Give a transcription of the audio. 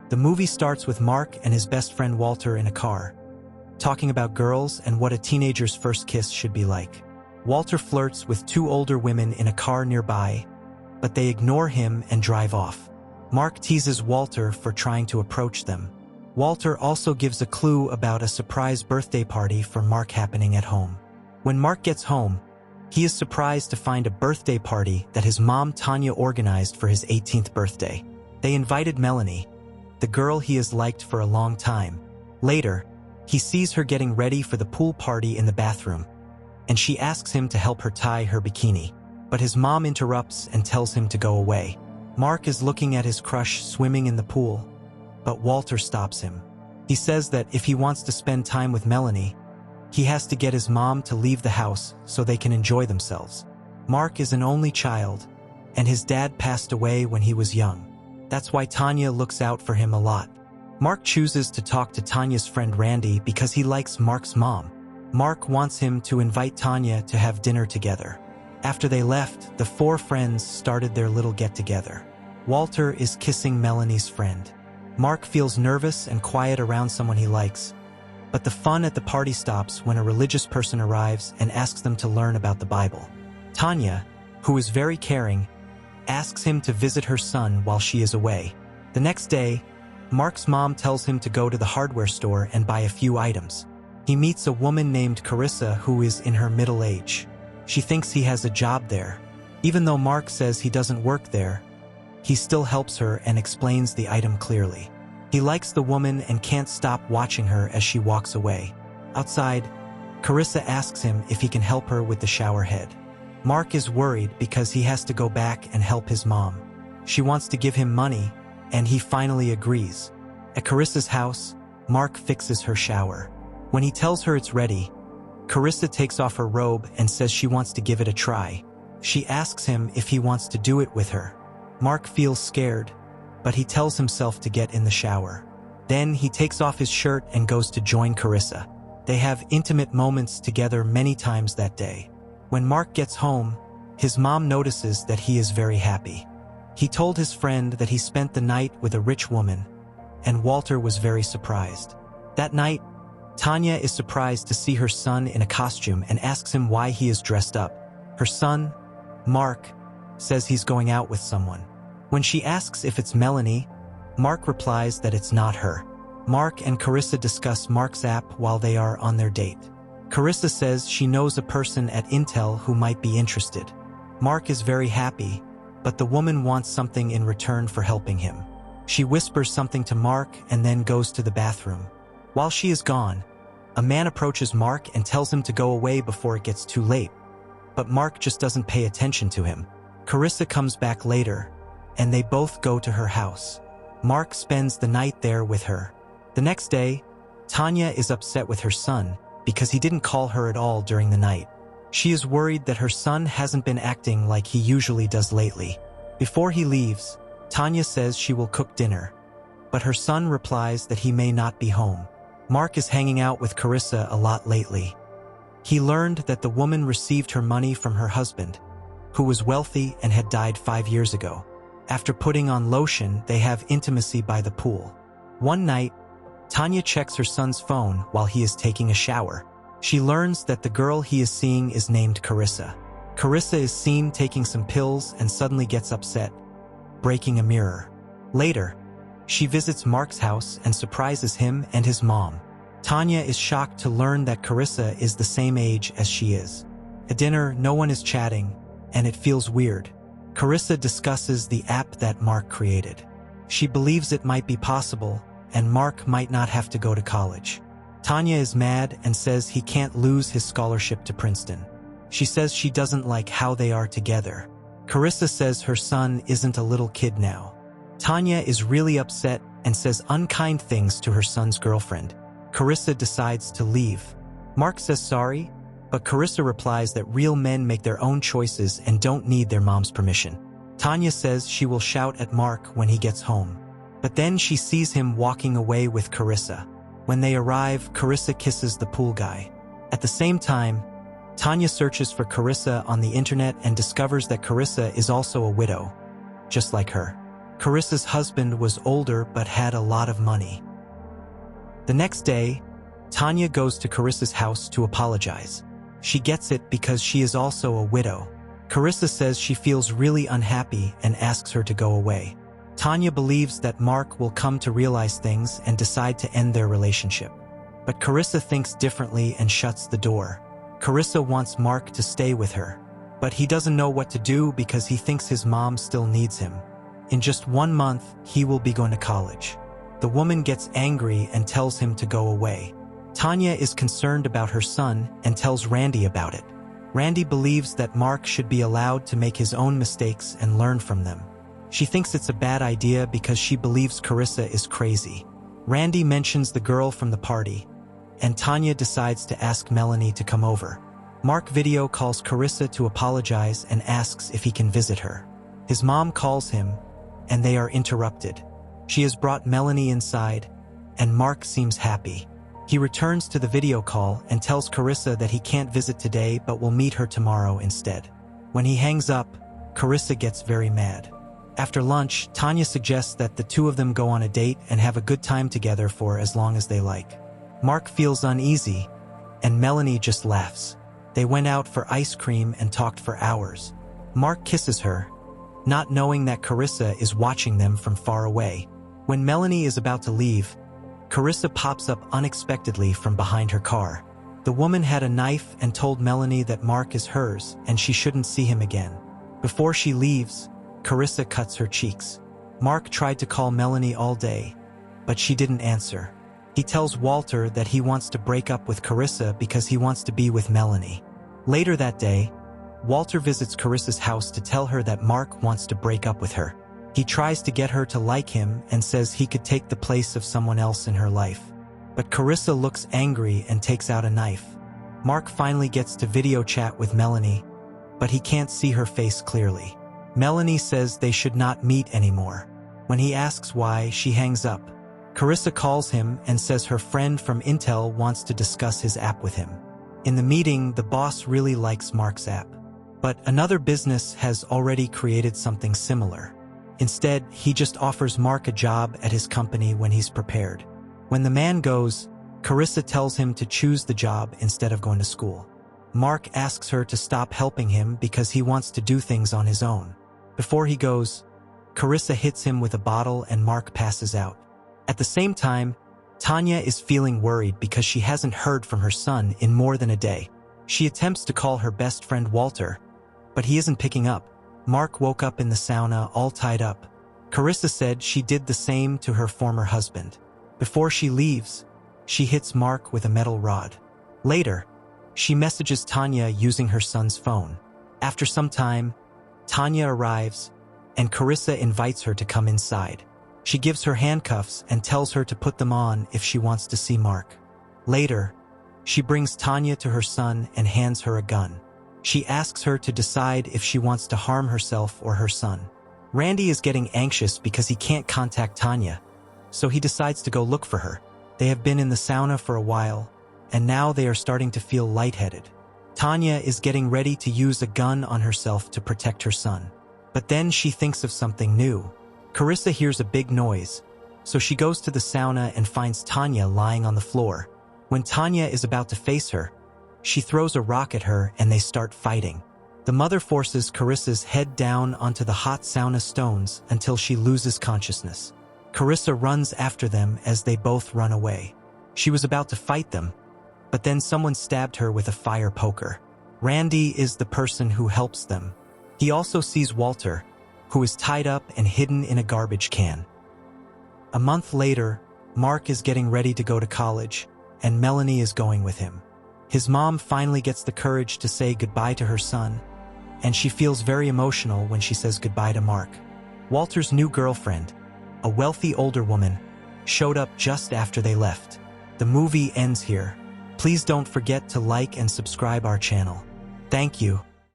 The movie starts with Mark and his best friend Walter in a car, talking about girls and what a teenager's first kiss should be like. Walter flirts with two older women in a car nearby, but they ignore him and drive off. Mark teases Walter for trying to approach them. Walter also gives a clue about a surprise birthday party for Mark happening at home. When Mark gets home, he is surprised to find a birthday party that his mom Tanya organized for his 18th birthday. They invited Melanie, the girl he has liked for a long time. Later, he sees her getting ready for the pool party in the bathroom, and she asks him to help her tie her bikini. But his mom interrupts and tells him to go away. Mark is looking at his crush swimming in the pool, but Walter stops him. He says that if he wants to spend time with Melanie, he has to get his mom to leave the house so they can enjoy themselves. Mark is an only child, and his dad passed away when he was young. That's why Tanya looks out for him a lot. Mark chooses to talk to Tanya's friend Randy because he likes Mark's mom. Mark wants him to invite Tanya to have dinner together. After they left, the four friends started their little get-together. Walter is kissing Melanie's friend. Mark feels nervous and quiet around someone he likes, but the fun at the party stops when a religious person arrives and asks them to learn about the Bible. Tanya, who is very caring, asks him to visit her son while she is away. The next day, Mark's mom tells him to go to the hardware store and buy a few items. He meets a woman named Carissa who is in her middle age. She thinks he has a job there. Even though Mark says he doesn't work there, he still helps her and explains the item clearly. He likes the woman and can't stop watching her as she walks away. Outside, Carissa asks him if he can help her with the shower head. Mark is worried because he has to go back and help his mom. She wants to give him money, and he finally agrees. At Carissa's house, Mark fixes her shower. When he tells her it's ready, Carissa takes off her robe and says she wants to give it a try. She asks him if he wants to do it with her. Mark feels scared, but he tells himself to get in the shower. Then he takes off his shirt and goes to join Carissa. They have intimate moments together many times that day. When Mark gets home, his mom notices that he is very happy. He told his friend that he spent the night with a rich woman, and Walter was very surprised. That night, Tanya is surprised to see her son in a costume and asks him why he is dressed up. Her son, Mark, says he's going out with someone. When she asks if it's Melanie, Mark replies that it's not her. Mark and Carissa discuss Mark's app while they are on their date. Carissa says she knows a person at Intel who might be interested. Mark is very happy, but the woman wants something in return for helping him. She whispers something to Mark and then goes to the bathroom. While she is gone, a man approaches Mark and tells him to go away before it gets too late, but Mark just doesn't pay attention to him. Carissa comes back later, and they both go to her house. Mark spends the night there with her. The next day, Tanya is upset with her son because he didn't call her at all during the night. She is worried that her son hasn't been acting like he usually does lately. Before he leaves, Tanya says she will cook dinner, but her son replies that he may not be home. Mark is hanging out with Carissa a lot lately. He learned that the woman received her money from her husband, who was wealthy and had died 5 years ago. After putting on lotion, they have intimacy by the pool. One night, Tanya checks her son's phone while he is taking a shower. She learns that the girl he is seeing is named Carissa. Carissa is seen taking some pills and suddenly gets upset, breaking a mirror. Later, she visits Mark's house and surprises him and his mom. Tanya is shocked to learn that Carissa is the same age as she is. At dinner, no one is chatting, and it feels weird. Carissa discusses the app that Mark created. She believes it might be possible, and Mark might not have to go to college. Tanya is mad and says he can't lose his scholarship to Princeton. She says she doesn't like how they are together. Carissa says her son isn't a little kid now. Tanya is really upset and says unkind things to her son's girlfriend. Carissa decides to leave. Mark says sorry, but Carissa replies that real men make their own choices and don't need their mom's permission. Tanya says she will shout at Mark when he gets home. But then she sees him walking away with Carissa. When they arrive, Carissa kisses the pool guy. At the same time, Tanya searches for Carissa on the internet and discovers that Carissa is also a widow, just like her. Carissa's husband was older but had a lot of money. The next day, Tanya goes to Carissa's house to apologize. She gets it because she is also a widow. Carissa says she feels really unhappy and asks her to go away. Tanya believes that Mark will come to realize things and decide to end their relationship. But Carissa thinks differently and shuts the door. Carissa wants Mark to stay with her, but he doesn't know what to do because he thinks his mom still needs him. In just 1 month, he will be going to college. The woman gets angry and tells him to go away. Tanya is concerned about her son and tells Randy about it. Randy believes that Mark should be allowed to make his own mistakes and learn from them. She thinks it's a bad idea because she believes Carissa is crazy. Randy mentions the girl from the party, and Tanya decides to ask Melanie to come over. Mark video calls Carissa to apologize and asks if he can visit her. His mom calls him, and they are interrupted. She has brought Melanie inside, and Mark seems happy. He returns to the video call and tells Carissa that he can't visit today but will meet her tomorrow instead. When he hangs up, Carissa gets very mad. After lunch, Tanya suggests that the two of them go on a date and have a good time together for as long as they like. Mark feels uneasy, and Melanie just laughs. They went out for ice cream and talked for hours. Mark kisses her, not knowing that Carissa is watching them from far away. When Melanie is about to leave, Carissa pops up unexpectedly from behind her car. The woman had a knife and told Melanie that Mark is hers and she shouldn't see him again. Before she leaves, Carissa cuts her cheeks. Mark tried to call Melanie all day, but she didn't answer. He tells Walter that he wants to break up with Carissa because he wants to be with Melanie. Later that day, Walter visits Carissa's house to tell her that Mark wants to break up with her. He tries to get her to like him and says he could take the place of someone else in her life. But Carissa looks angry and takes out a knife. Mark finally gets to video chat with Melanie, but he can't see her face clearly. Melanie says they should not meet anymore. When he asks why, she hangs up. Carissa calls him and says her friend from Intel wants to discuss his app with him. In the meeting, the boss really likes Mark's app. But another business has already created something similar. Instead, he just offers Mark a job at his company when he's prepared. When the man goes, Carissa tells him to choose the job instead of going to school. Mark asks her to stop helping him because he wants to do things on his own. Before he goes, Carissa hits him with a bottle and Mark passes out. At the same time, Tanya is feeling worried because she hasn't heard from her son in more than a day. She attempts to call her best friend Walter, but he isn't picking up. Mark woke up in the sauna all tied up. Carissa said she did the same to her former husband. Before she leaves, she hits Mark with a metal rod. Later, she messages Tanya using her son's phone. After some time, Tanya arrives, and Carissa invites her to come inside. She gives her handcuffs and tells her to put them on if she wants to see Mark. Later, she brings Tanya to her son and hands her a gun. She asks her to decide if she wants to harm herself or her son. Randy is getting anxious because he can't contact Tanya, so he decides to go look for her. They have been in the sauna for a while, and now they are starting to feel lightheaded. Tanya is getting ready to use a gun on herself to protect her son. But then she thinks of something new. Carissa hears a big noise, so she goes to the sauna and finds Tanya lying on the floor. When Tanya is about to face her, she throws a rock at her and they start fighting. The mother forces Carissa's head down onto the hot sauna stones until she loses consciousness. Carissa runs after them as they both run away. She was about to fight them, but then someone stabbed her with a fire poker. Randy is the person who helps them. He also sees Walter, who is tied up and hidden in a garbage can. A month later, Mark is getting ready to go to college, and Melanie is going with him. His mom finally gets the courage to say goodbye to her son, and she feels very emotional when she says goodbye to Mark. Walter's new girlfriend, a wealthy older woman, showed up just after they left. The movie ends here. Please don't forget to like and subscribe our channel. Thank you.